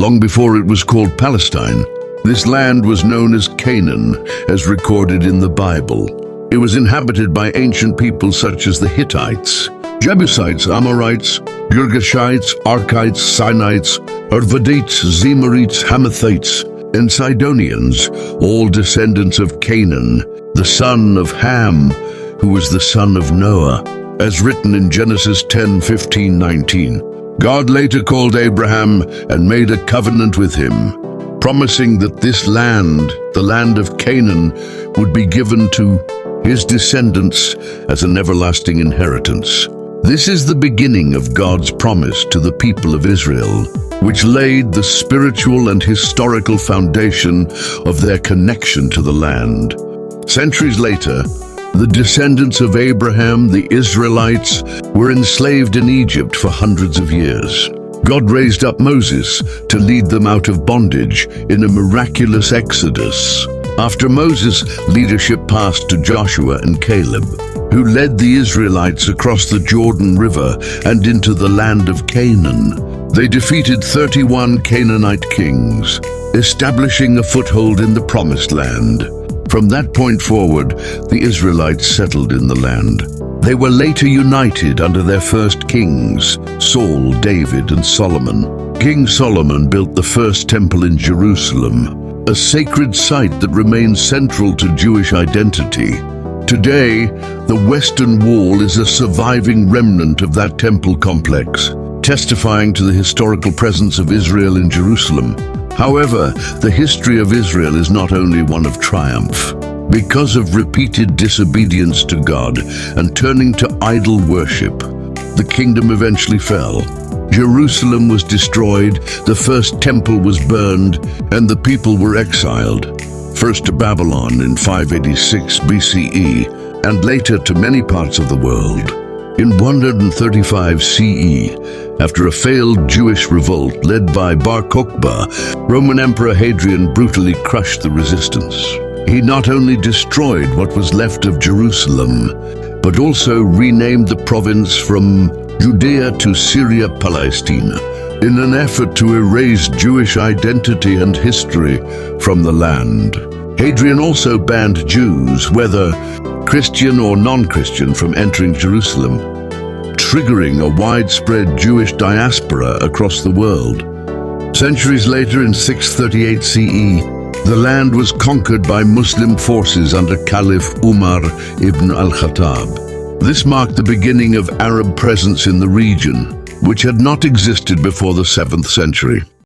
long before it was called Palestine. This land was known as Canaan, as recorded in the Bible. It was inhabited by ancient peoples such as the Hittites, Jebusites, Amorites, Girgashites, Arkites, Sinites, Arvadites, Zemarites, Hamathites, and Sidonians, all descendants of Canaan, the son of Ham, who was the son of Noah, as written in Genesis 10:15-19. God later called Abraham and made a covenant with him, promising that this land, the land of Canaan, would be given to his descendants as an everlasting inheritance. This is the beginning of God's promise to the people of Israel, which laid the spiritual and historical foundation of their connection to the land. Centuries later, the descendants of Abraham, the Israelites, were enslaved in Egypt for hundreds of years. God raised up Moses to lead them out of bondage in a miraculous exodus. After Moses, leadership passed to Joshua and Caleb, who led the Israelites across the Jordan River and into the land of Canaan. They defeated 31 Canaanite kings, establishing a foothold in the Promised Land. From that point forward, the Israelites settled in the land. They were later united under their first kings, Saul, David, and Solomon. King Solomon built the first temple in Jerusalem, a sacred site that remains central to Jewish identity. Today, the Western Wall is a surviving remnant of that temple complex, testifying to the historical presence of Israel in Jerusalem. However, the history of Israel is not only one of triumph. Because of repeated disobedience to God and turning to idol worship, the kingdom eventually fell. Jerusalem was destroyed, the first temple was burned, and the people were exiled, first to Babylon in 586 BCE, and later to many parts of the world. In 135 CE, after a failed Jewish revolt led by Bar Kokhba, Roman Emperor Hadrian brutally crushed the resistance. He not only destroyed what was left of Jerusalem, but also renamed the province from Judea to Syria Palestine, in an effort to erase Jewish identity and history from the land. Hadrian also banned Jews, whether Christian or non-Christian, from entering Jerusalem, triggering a widespread Jewish diaspora across the world. Centuries later, in 638 CE, the land was conquered by Muslim forces under Caliph Umar ibn al-Khattab. This marked the beginning of Arab presence in the region, which had not existed before the 7th century.